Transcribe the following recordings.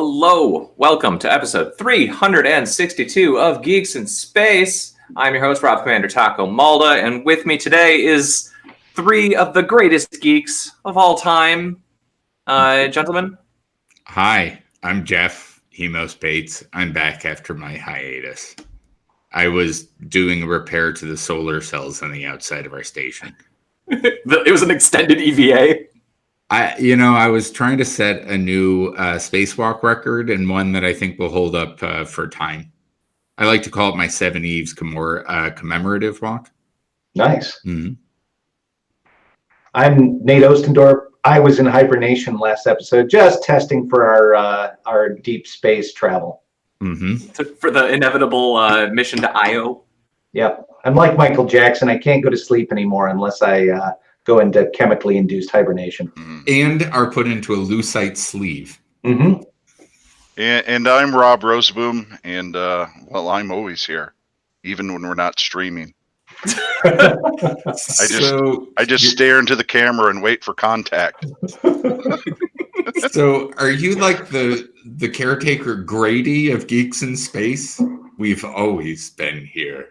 Hello, welcome to episode 362 of Geeks in Space. I'm your host, Rob Commander Taco Malda, and with me today is three of the greatest geeks of all time. Gentlemen? Hi, I'm Jeff Hemos Bates. I'm back after my hiatus. I was doing a repair to the solar cells on the outside of our station. It was an extended EVA. I was trying to set a new spacewalk record and one that I think will hold up for time. I like to call it my Seven Eves commemorative walk. Nice. Mm-hmm. I'm Nate Ostendorp. I was in hibernation last episode, just testing for our deep space travel. Mm-hmm. For the inevitable mission to Io. Yep. I'm like Michael Jackson. I can't go to sleep anymore unless I go into chemically induced hibernation. And are put into a lucite sleeve. Mm-hmm. And I'm Rob Roseboom, and I'm always here, even when we're not streaming. I just stare into the camera and wait for contact. So, are you like the caretaker Grady of Geeks in Space? We've always been here.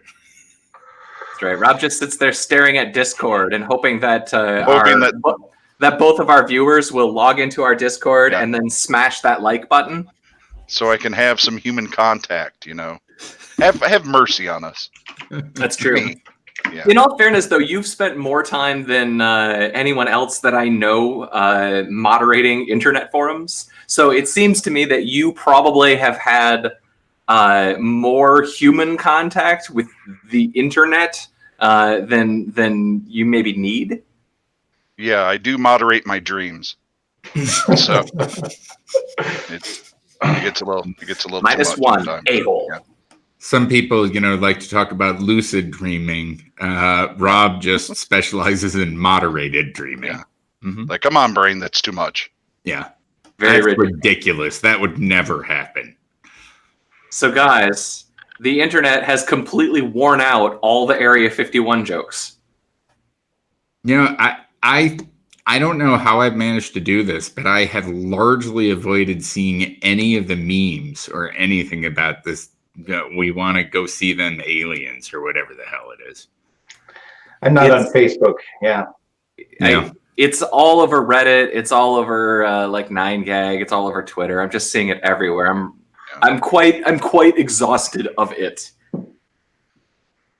That's right. Rob just sits there staring at Discord and hoping that that both of our viewers will log into our Discord and then smash that like button. So I can have some human contact, Have mercy on us. That's true. Yeah. In all fairness, though, you've spent more time than anyone else that I know moderating internet forums. So it seems to me that you probably have had more human contact with the internet than you maybe need. Yeah, I do moderate my dreams. So it gets a little minus too much one a-hole. Yeah. Some people, like to talk about lucid dreaming. Rob just specializes in moderated dreaming. Yeah. Mm-hmm. Like, come on, brain, that's too much. Yeah. Very That's ridiculous. That would never happen. So, guys, the internet has completely worn out all the Area 51 jokes. I don't know how I've managed to do this, but I have largely avoided seeing any of the memes or anything about this. We want to go see them aliens or whatever the hell it is. I'm not on Facebook. Yeah. It's all over Reddit. It's all over like 9gag. It's all over Twitter. I'm just seeing it everywhere. I'm quite exhausted of it.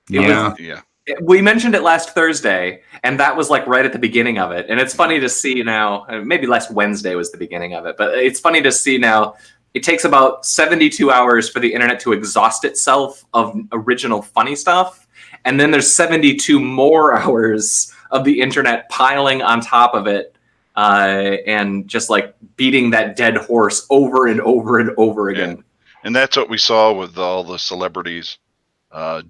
We mentioned it last Thursday, and that was like right at the beginning of it. And it's funny to see now. Maybe last Wednesday was the beginning of it, but it's funny to see now. It takes about 72 hours for the internet to exhaust itself of original funny stuff. And then there's 72 more hours of the internet piling on top of it and just like beating that dead horse over and over and over again. And that's what we saw with all the celebrities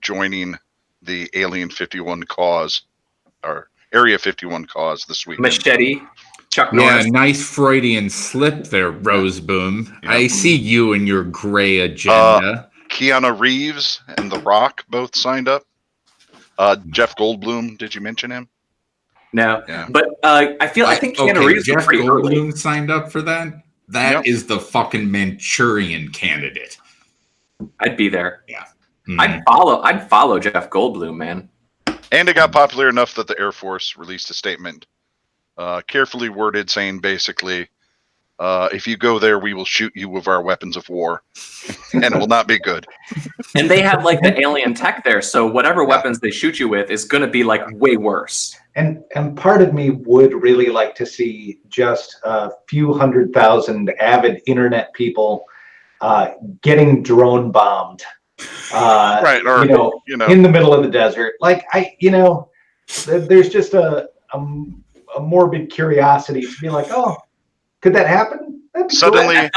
joining the Alien 51 cause or Area 51 cause this week. Machete. Chuck Norris. Yeah, nice Freudian slip there, Roseboom. Yeah. I see you and your gray agenda. Keanu Reeves and The Rock both signed up. Jeff Goldblum, did you mention him? No, but I think Keanu Reeves Jeff pretty Goldblum early. Signed up for that. That is the fucking Manchurian candidate. I'd be there. Yeah, I'd follow Jeff Goldblum, man. And it got popular enough that the Air Force released a statement. Carefully worded, saying basically, if you go there, we will shoot you with our weapons of war, and it will not be good. And they have like the alien tech there, so whatever weapons they shoot you with is going to be like way worse. And part of me would really like to see just a few 100,000 avid internet people getting drone bombed, right? Or in the middle of the desert. Like there's just a morbid curiosity to be like, oh, could that happen? Suddenly, I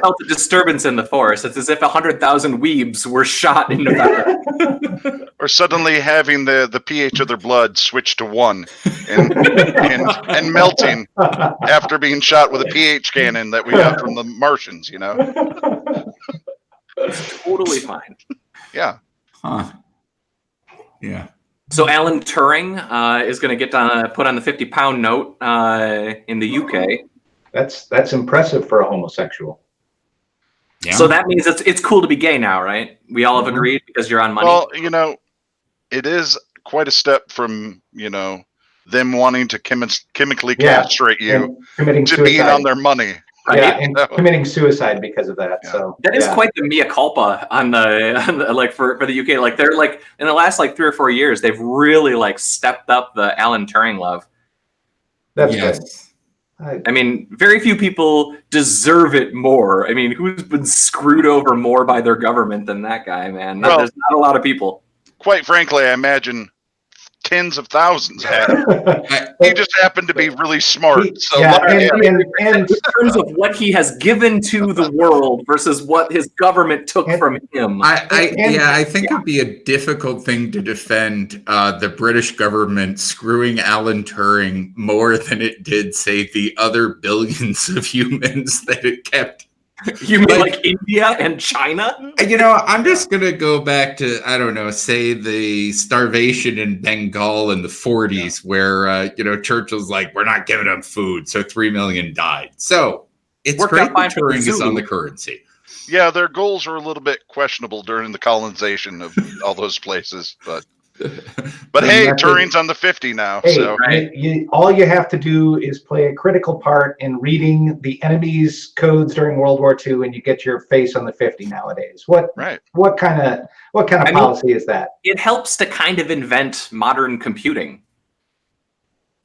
felt a disturbance in the forest. It's as if 100,000 weebs were shot in Nevada. Or suddenly having the pH of their blood switch to 1 and melting after being shot with a pH cannon that we got from the Martians, It's totally fine. Yeah. Huh. Yeah. So Alan Turing is going to get put on the 50-pound note in the UK. That's impressive for a homosexual. Yeah. So that means it's cool to be gay now, right? We all have agreed because you're on money. Well, it is quite a step from, them wanting to chemically castrate you and committing to suicide. being on their money. Yeah, and committing suicide because of that. Yeah. So that is quite the mea culpa on the like for the UK. Like they're like in the last like 3 or 4 years, they've really like stepped up the Alan Turing love. That's yes. good. I mean, very few people deserve it more. I mean, who's been screwed over more by their government than that guy, man? Well, There's not a lot of people. Quite frankly, I imagine tens of thousands had it. He just happened to be really smart. in terms of what he has given to the world versus what his government took from him. I think it'd be a difficult thing to defend the British government screwing Alan Turing more than it did, say, the other billions of humans that it kept. You mean like India and China? I'm just going to go back to, I don't know, say the starvation in Bengal in the 40s where, Churchill's like, we're not giving them food. So 3 million died. So it's Worked great out fine that for the Turing is zoo. on the currency. Yeah, their goals were a little bit questionable during the colonization of all those places. But hey, Turing's on the 50 now. Hey, so all you have to do is play a critical part in reading the enemy's codes during World War II, and you get your face on the 50 nowadays. What kind of policy is that? It helps to kind of invent modern computing.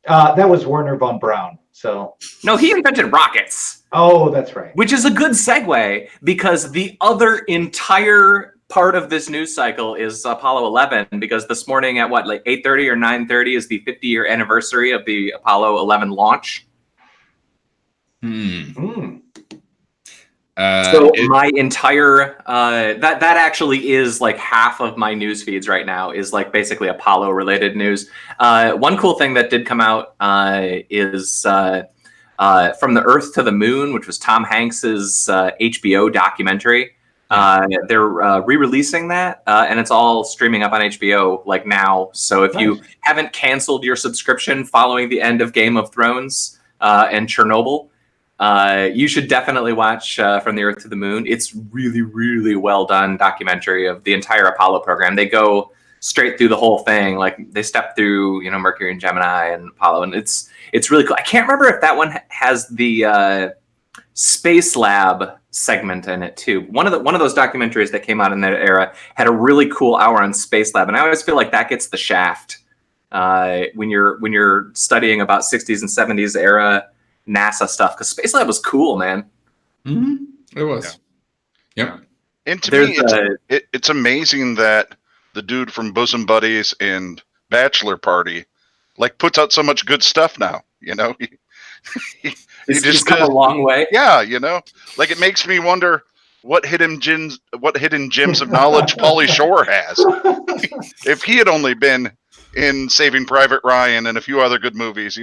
That was Werner von Braun. So no, he invented rockets. Oh, that's right. Which is a good segue because the other entire part of this news cycle is Apollo 11, because this morning at 8:30 or 9:30 is the 50-year anniversary of the Apollo 11 launch. So my entire that actually is like half of my news feeds right now is like basically Apollo related news. One cool thing that did come out is From the Earth to the Moon, which was Tom Hanks's HBO documentary. They're re-releasing that, and it's all streaming up on HBO like now. So if you haven't canceled your subscription following the end of Game of Thrones and Chernobyl, you should definitely watch From the Earth to the Moon. It's really, really well done documentary of the entire Apollo program. They go straight through the whole thing. Like they step through, Mercury and Gemini and Apollo, and it's really cool. I can't remember if that one has the Space Lab segment in it too. One of those documentaries that came out in that era had a really cool hour on Space Lab, and I always feel like that gets the shaft when you're studying about 60s and 70s era NASA stuff, because Space Lab was cool, man. Mm-hmm. It was. Yeah. And to me, it's amazing that the dude from Bosom Buddies and Bachelor Party puts out so much good stuff now. He's just come a long way. Yeah, it makes me wonder what hidden gems of knowledge Pauly Shore has. If he had only been in Saving Private Ryan and a few other good movies,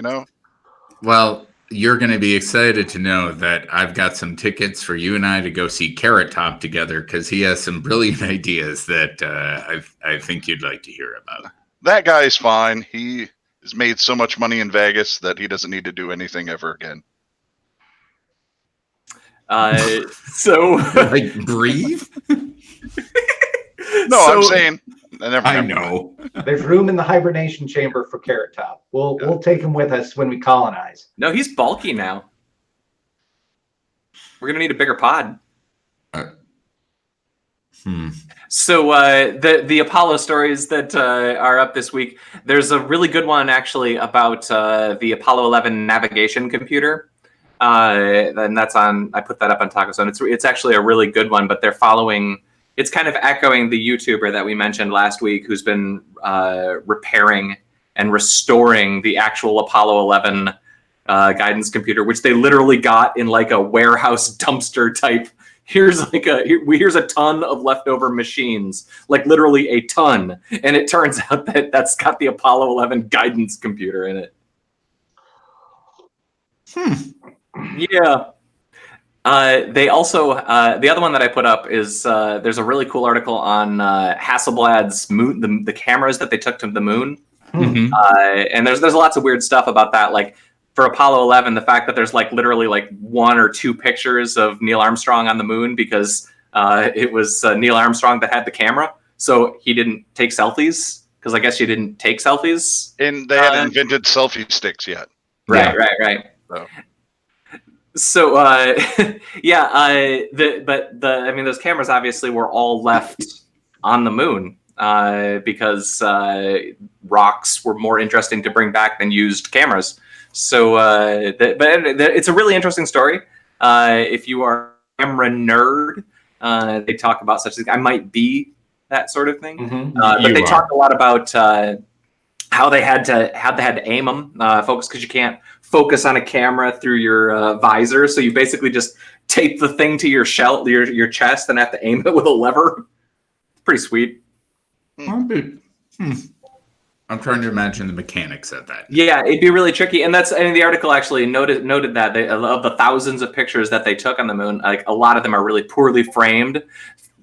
Well, you're going to be excited to know that I've got some tickets for you and I to go see Carrot Top together, because he has some brilliant ideas that I think you'd like to hear about. That guy's fine. He has made so much money in Vegas that he doesn't need to do anything ever again. So breathe? No, I'm saying I know. There's room in the hibernation chamber for Carrot Top. We'll take him with us when we colonize. No, he's bulky now. We're gonna need a bigger pod. So the Apollo stories that are up this week, there's a really good one actually about the Apollo 11 navigation computer. And that's on, I put that up on Taco Zone. It's actually a really good one, but they're following, it's kind of echoing the YouTuber that we mentioned last week, who's been repairing and restoring the actual Apollo 11 guidance computer, which they literally got in like a warehouse dumpster type. Here's a ton of leftover machines, like literally a ton. And it turns out that that's got the Apollo 11 guidance computer in it. Yeah. They also, the other one that I put up is there's a really cool article on Hasselblad's moon, the cameras that they took to the moon. Mm-hmm. And there's lots of weird stuff about that. Like for Apollo 11, the fact that there's like literally like 1 or 2 pictures of Neil Armstrong on the moon because it was Neil Armstrong that had the camera, so he didn't take selfies because I guess you didn't take selfies. And they hadn't invented selfie sticks yet. Right. So yeah, I mean, those cameras obviously were all left on the moon because rocks were more interesting to bring back than used cameras. So, it's a really interesting story. If you are a camera nerd, they talk about such things. I might be that sort of thing, but they talk a lot about how they had to aim them, focus, because you can't focus on a camera through your visor. So you basically just tape the thing to your your chest, and have to aim it with a lever. It's pretty sweet. I'm trying to imagine the mechanics of that. Yeah, it'd be really tricky, and the article actually noted that of the thousands of pictures that they took on the moon, like a lot of them are really poorly framed.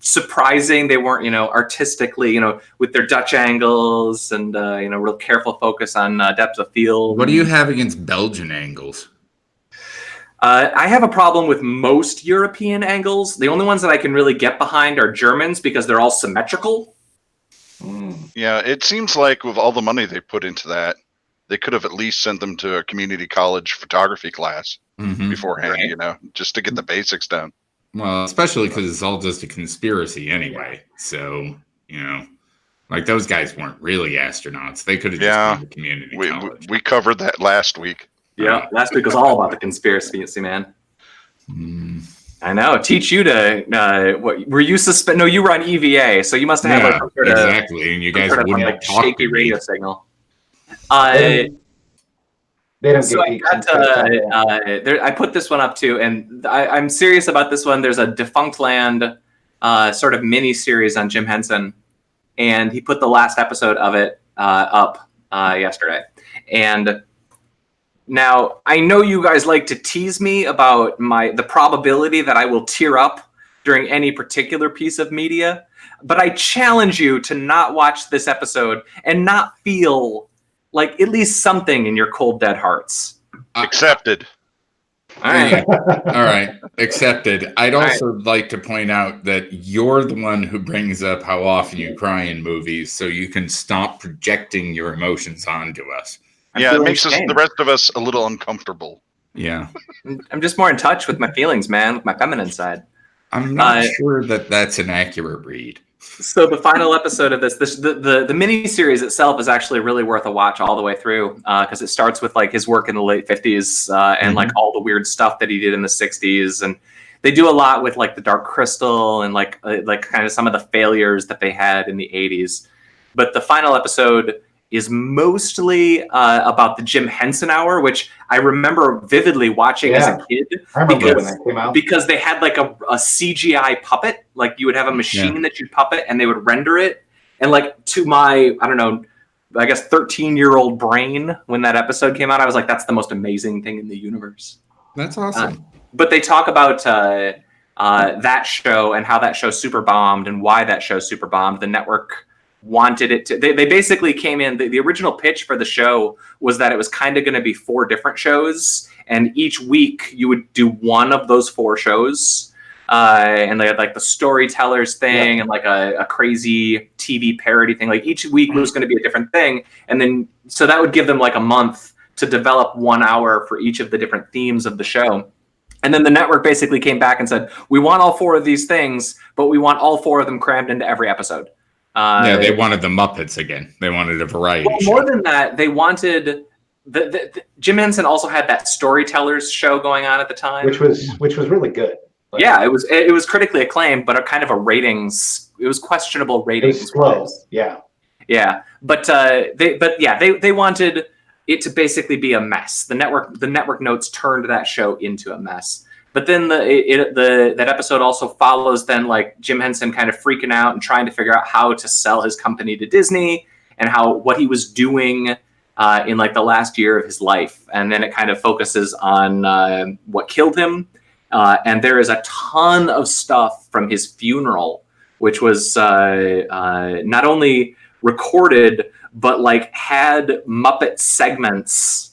Surprising they weren't, artistically, with their Dutch angles and real careful focus on depth of field. What do you have against Belgian angles? I have a problem with most European angles. The only ones that I can really get behind are Germans because they're all symmetrical. Yeah, it seems like with all the money they put into that, they could have at least sent them to a community college photography class beforehand, just to get the basics down. Well, especially because it's all just a conspiracy anyway. So, like those guys weren't really astronauts. They could have just been to community college. We covered that last week. Yeah, last week was all about the conspiracy, man. I know. Teach you to. What were you suspend? No, you were on EVA, so you must have had exactly. And you guys wouldn't like talk shaky to radio me. signal. They don't So get I put this one up too, and I'm serious about this one. There's a Defunct Land sort of mini series on Jim Henson, and he put the last episode of it up yesterday. And now, I know you guys like to tease me about the probability that I will tear up during any particular piece of media, but I challenge you to not watch this episode and not feel like at least something in your cold, dead hearts. Accepted. All right. All right. Accepted. I'd also like to point out that you're the one who brings up how often you cry in movies, so you can stop projecting your emotions onto us. Yeah, it makes the rest of us a little uncomfortable. Yeah. I'm just more in touch with my feelings, man, with my feminine side. I'm not sure that that's an accurate read. So the final episode of the mini series itself is actually really worth a watch all the way through because it starts with like his work in the late 50s and like all the weird stuff that he did in the 60s, and they do a lot with like the Dark Crystal and like kind of some of the failures that they had in the 80s. But the final episode is mostly about the Jim Henson Hour, which I remember vividly watching as a kid. I remember when that came out. Because they had like a CGI puppet. Like you would have a machine that you'd puppet and they would render it. And like to my, I don't know, I guess 13-year-old brain, when that episode came out, I was like, that's the most amazing thing in the universe. That's awesome. But they talk about that show and how that show super bombed and why that show super bombed. The network wanted it to, they basically came in, the original pitch for the show was that it was kind of going to be 4 different shows, and each week you would do one of those 4 shows, and they had like the storytellers thing and like a crazy TV parody thing. Like each week was going to be a different thing, and then so that would give them like a month to develop 1 hour for each of the different themes of the show. And then the network basically came back and said, we want all 4 of these things, but we want all 4 of them crammed into every episode. They wanted the Muppets again. They wanted a variety. Well, more than that, they wanted the Jim Henson also had that storytellers show going on at the time, which was really good. Like, yeah, it was critically acclaimed, but a kind of a ratings. It was questionable ratings. It was slow. Yeah. But they wanted it to basically be a mess. The network notes turned that show into a mess. But then that episode also follows then like Jim Henson kind of freaking out and trying to figure out how to sell his company to Disney and what he was doing in like the last year of his life. And then it kind of focuses on what killed him. And there is a ton of stuff from his funeral, which was not only recorded, but like had Muppet segments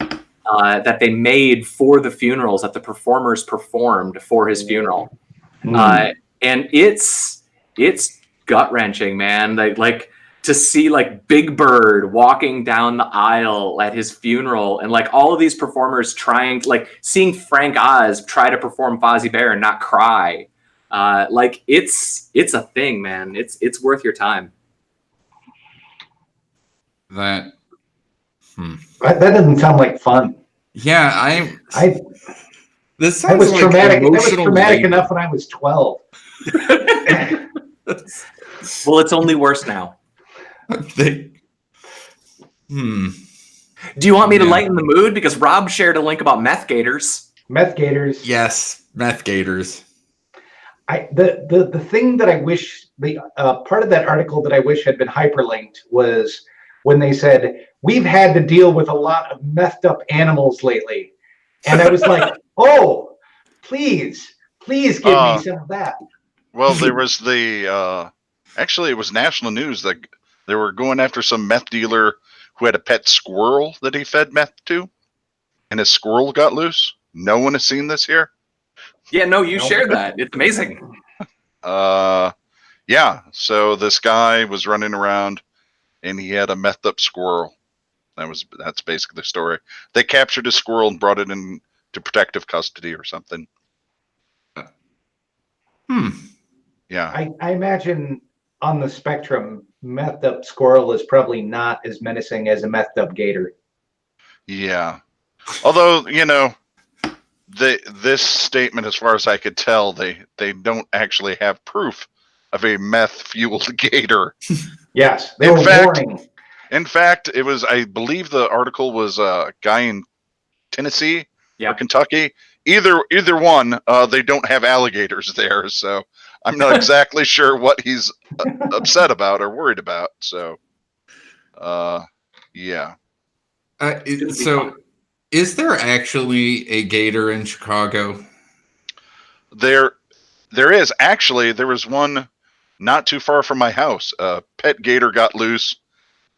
that they made for the funerals that the performers performed for his funeral. And it's gut wrenching, man. Like to see like Big Bird walking down the aisle at his funeral, and like all of these performers trying, like seeing Frank Oz try to perform Fozzie Bear and not cry. Like it's a thing, man. It's worth your time. That doesn't sound like fun. Yeah, this that was like traumatic. That was traumatic enough when I was 12. Well, it's only worse now. Do you want me to lighten the mood? Because Rob shared a link about Meth Gators. Meth Gators. Yes, Meth Gators. The thing that I wish, the part of that article that I wish had been hyperlinked was when they said, we've had to deal with a lot of messed up animals lately. And I was like, oh, please give me some of that. Well, there was actually it was national news that they were going after some meth dealer who had a pet squirrel that he fed meth to, and his squirrel got loose. No one has seen this here. Yeah, no, you shared that. It's amazing. Yeah. So this guy was running around, and he had a methed up squirrel. That's basically the story. They captured a squirrel and brought it in to protective custody or something. Yeah. I imagine on the spectrum, methed up squirrel is probably not as menacing as a methed up gator. Yeah. Although, this statement, as far as I could tell, they don't actually have proof of a meth-fueled gator. Yes, they were boring. In fact, it was, I believe the article was a guy in Tennessee or Kentucky. Either one, they don't have alligators there, so I'm not exactly sure what he's upset about or worried about. So, yeah. So, is there actually a gator in Chicago? There is. Actually, there was one not too far from my house. A pet gator got loose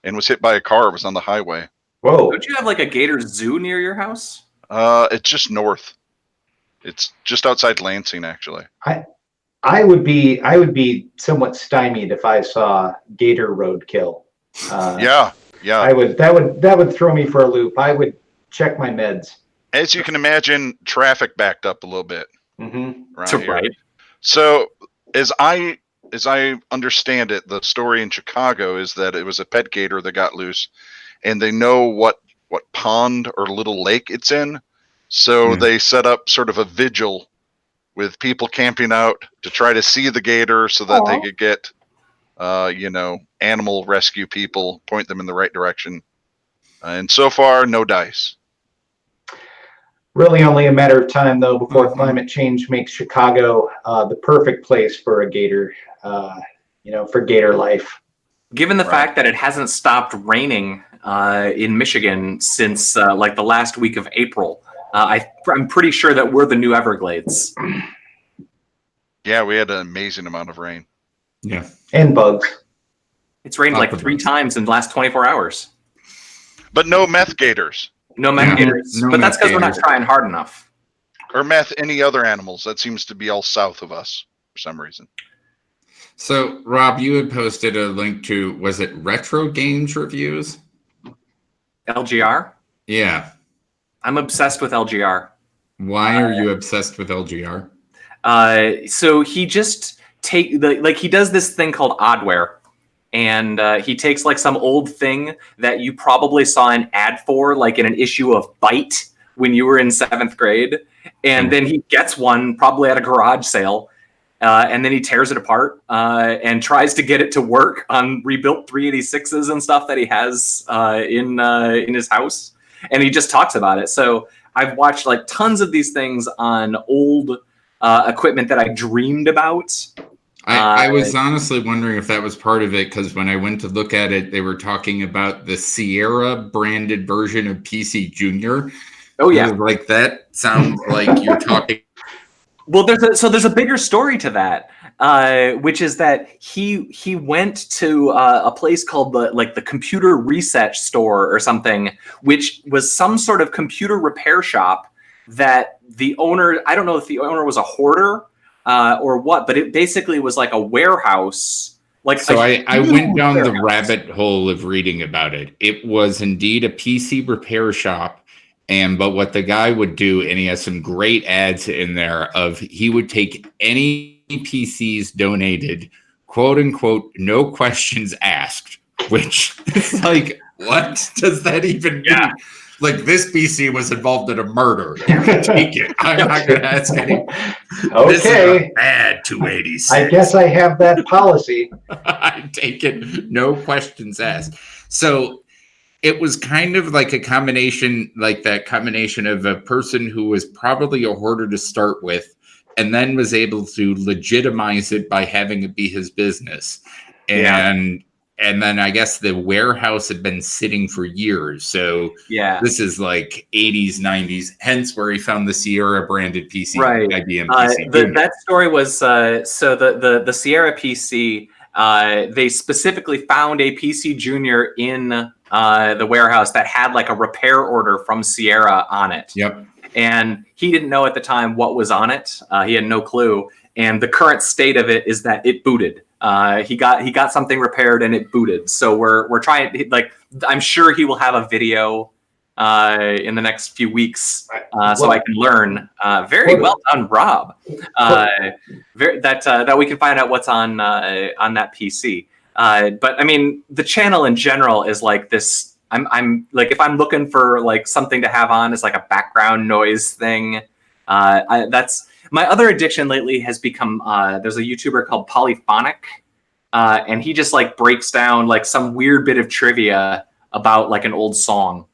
and was hit by a car. It was on the highway. Whoa! Don't you have like a gator zoo near your house? It's just north. It's just outside Lansing, actually. I would be somewhat stymied if I saw gator roadkill. Yeah. That would throw me for a loop. I would check my meds. As you can imagine, traffic backed up a little bit. Right. So as I understand it, the story in Chicago is that it was a pet gator that got loose, and they know what pond or little lake it's in. So they set up sort of a vigil with people camping out to try to see the gator so that they could get, animal rescue people, point them in the right direction. And so far, no dice. Really only a matter of time, though, before climate change makes Chicago the perfect place for a gator, for gator life. Given the fact that it hasn't stopped raining in Michigan since like the last week of April, I'm pretty sure that we're the new Everglades. Yeah, we had an amazing amount of rain. Yeah. And bugs. It's rained like 3 times in the last 24 hours. But no meth gators. No meth gators. But that's because we're not trying hard enough. Or meth any other animals. That seems to be all south of us for some reason. So, Rob, you had posted a link to, was it Retro Games Reviews? LGR? Yeah. I'm obsessed with LGR. Why are you obsessed with LGR? So he just he does this thing called Oddware, and he takes like some old thing that you probably saw an ad for, like in an issue of Byte when you were in 7th grade, and then he gets one probably at a garage sale, and then he tears it apart and tries to get it to work on rebuilt 386s and stuff that he has in his house. And he just talks about it. So I've watched like tons of these things on old equipment that I dreamed about. I was honestly wondering if that was part of it, because when I went to look at it, they were talking about the Sierra branded version of PC Junior. Oh yeah, like that sounds like you're talking. Well, there's a bigger story to that. which is that he went to a place called the Computer Reset store or something, which was some sort of computer repair shop that the owner, I don't know if the owner was a hoarder or what, but it basically was like a warehouse. So I went down the rabbit hole of reading about it. It was indeed a PC repair shop. But what the guy would do, and he has some great ads in there of, he would take any PCs donated, quote unquote, no questions asked, which is like, what does that even mean? Like, this PC was involved in a murder. You can take it. I'm not going to ask any. Okay. This is a bad 286. I guess I have that policy. I take it. No questions asked. So it was kind of like a combination, like that combination of a person who was probably a hoarder to start with, and then was able to legitimize it by having it be his business. And then I guess the warehouse had been sitting for years. So this is like 80s, 90s, hence where he found the Sierra branded PC, IBM PC. That story was, so the Sierra PC, they specifically found a PC Junior in the warehouse that had like a repair order from Sierra on it. Yep. And he didn't know at the time what was on it. He had no clue. And the current state of it is that it booted. He got something repaired and it booted. So we're trying, like, I'm sure he will have a video in the next few weeks, so I can learn. Very well done, Rob. That we can find out what's on that PC. But I mean, the channel in general is like this. I'm like, if I'm looking for like something to have on as like a background noise thing, that's my other addiction lately has become. There's a YouTuber called Polyphonic, and he just like breaks down like some weird bit of trivia about like an old song.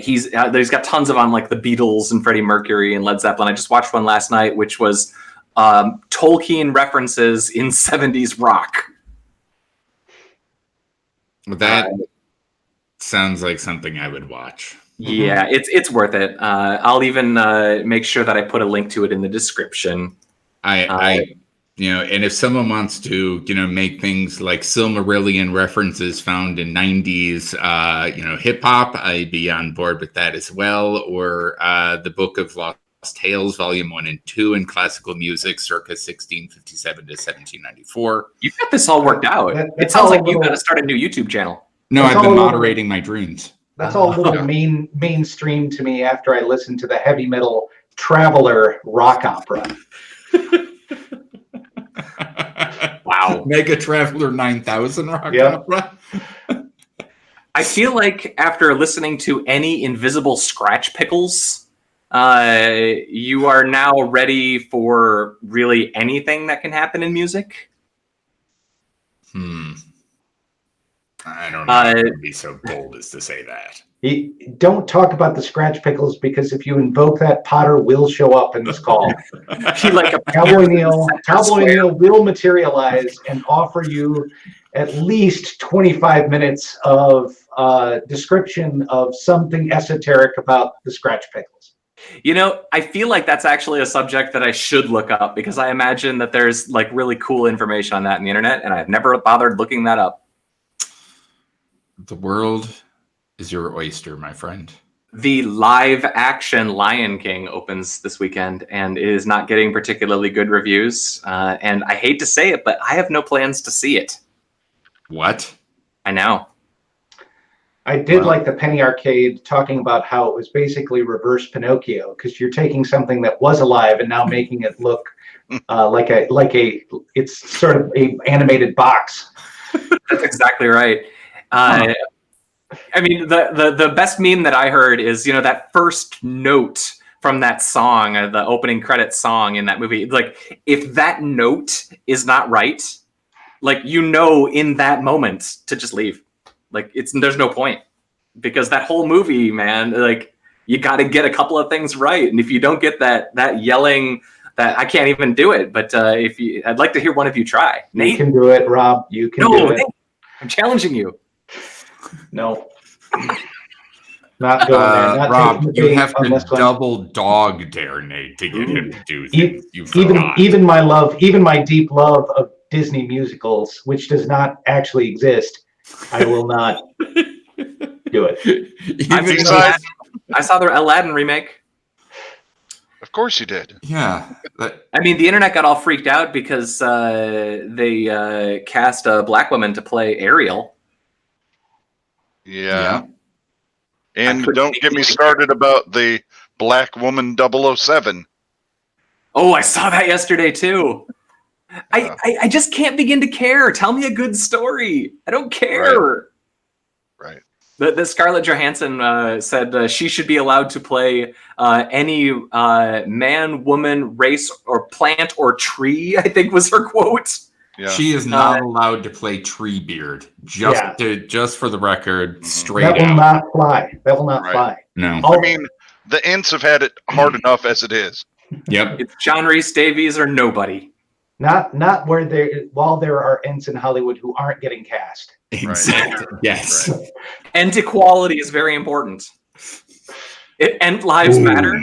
He's got tons of on like the Beatles and Freddie Mercury and Led Zeppelin. I just watched one last night, which was Tolkien references in 70s rock. That sounds like something I would watch. Yeah, it's worth it. I'll even make sure that I put a link to it in the description. And if someone wants to, make things like Silmarillion references found in 90s, hip hop, I'd be on board with that as well. Or the Book of Lost Tales, Volume 1 and 2 in classical music, circa 1657 to 1794. You've got this all worked out. It sounds like you've got to start a new YouTube channel. No, I've been moderating my dreams. That's all a little mainstream to me after I listened to the heavy metal Traveler rock opera. Wow. Mega Traveler 9000 rock opera. I feel like after listening to any Invisible Scratch Pickles, you are now ready for really anything that can happen in music. I don't know if I would be so bold as to say that. Don't talk about the Scratch Pickles, because if you invoke that, Potter will show up in this call. Cowboy Neil will materialize and offer you at least 25 minutes of description of something esoteric about the Scratch Pickles. I feel like that's actually a subject that I should look up, because I imagine that there's like really cool information on that in the internet, and I've never bothered looking that up. The world is your oyster, my friend. The live action Lion King opens this weekend and is not getting particularly good reviews. And I hate to say it, but I have no plans to see it. What? I know. I did like the Penny Arcade talking about how it was basically reverse Pinocchio, because you're taking something that was alive and now making it look it's sort of a animated box. That's exactly right. I mean, the best meme that I heard is, that first note from that song, the opening credits song in that movie. Like, if that note is not right, like, in that moment to just leave. Like, there's no point, because that whole movie, man, like, you got to get a couple of things right. And if you don't get that yelling, that I can't even do it. But I'd like to hear one of you try. Nate? You can do it, Rob. You can do it. Nate, I'm challenging you. No. Not going there. Not Rob, taking the you bait have on to this one. double dog dare Nate to get him to do things. You forgot. Even my deep love of Disney musicals, which does not actually exist, I will not do it. I saw the Aladdin remake. Of course you did. Yeah. I mean, the internet got all freaked out because they cast a black woman to play Ariel. Yeah. And don't get me started about the black woman 007. Oh, I saw that yesterday too. I just can't begin to care. Tell me a good story. I don't care. Right. The Scarlett Johansson said she should be allowed to play any man, woman, race, or plant or tree, I think was her quote. Yeah. She is not allowed to play Treebeard. Just for the record, straight out. That will not fly. That will not fly. No. I mean, the Ents have had it hard enough as it is. Yep. It's John Rhys Davies or nobody. Not where while there are Ents in Hollywood who aren't getting cast. Exactly. Right. Yes. Right. And equality is very important. Ent lives matter.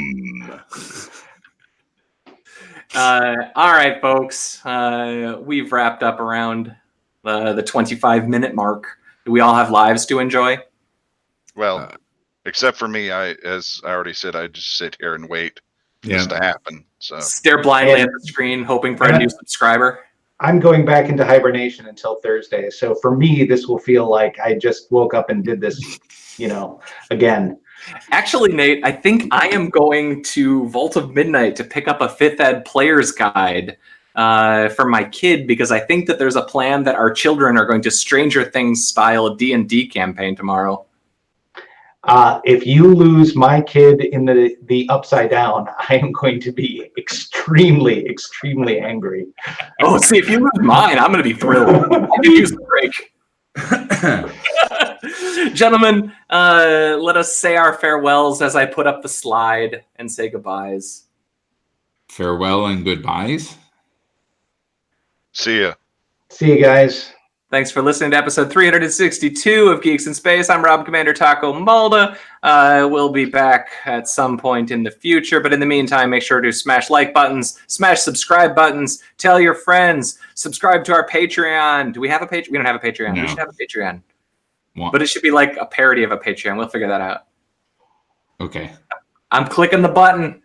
All right, folks. We've wrapped up around the 25-minute mark. Do we all have lives to enjoy? Well, except for me, as I already said, I just sit here and wait for this to happen. So stare blindly at the screen, hoping for a new subscriber. I'm going back into hibernation until Thursday. So for me, this will feel like I just woke up and did this, again. Actually, Nate, I think I am going to Vault of Midnight to pick up a 5th Ed player's guide for my kid, because I think that there's a plan that our children are going to Stranger Things style D&D campaign tomorrow. If you lose my kid in the Upside Down, I am going to be extremely, extremely angry. Oh, see, if you lose mine, I'm going to be thrilled. I can use the break. Gentlemen, let us say our farewells as I put up the slide and say goodbyes. Farewell and goodbyes. See ya. See you guys. Thanks for listening to episode 362 of Geeks in Space. I'm Rob Commander Taco Malda. We'll be back at some point in the future, but in the meantime, make sure to smash like buttons, smash subscribe buttons, tell your friends, subscribe to our Patreon. Do we have a Patreon? We don't have a Patreon. No. We should have a Patreon. What? But it should be like a parody of a Patreon. We'll figure that out. Okay. I'm clicking the button.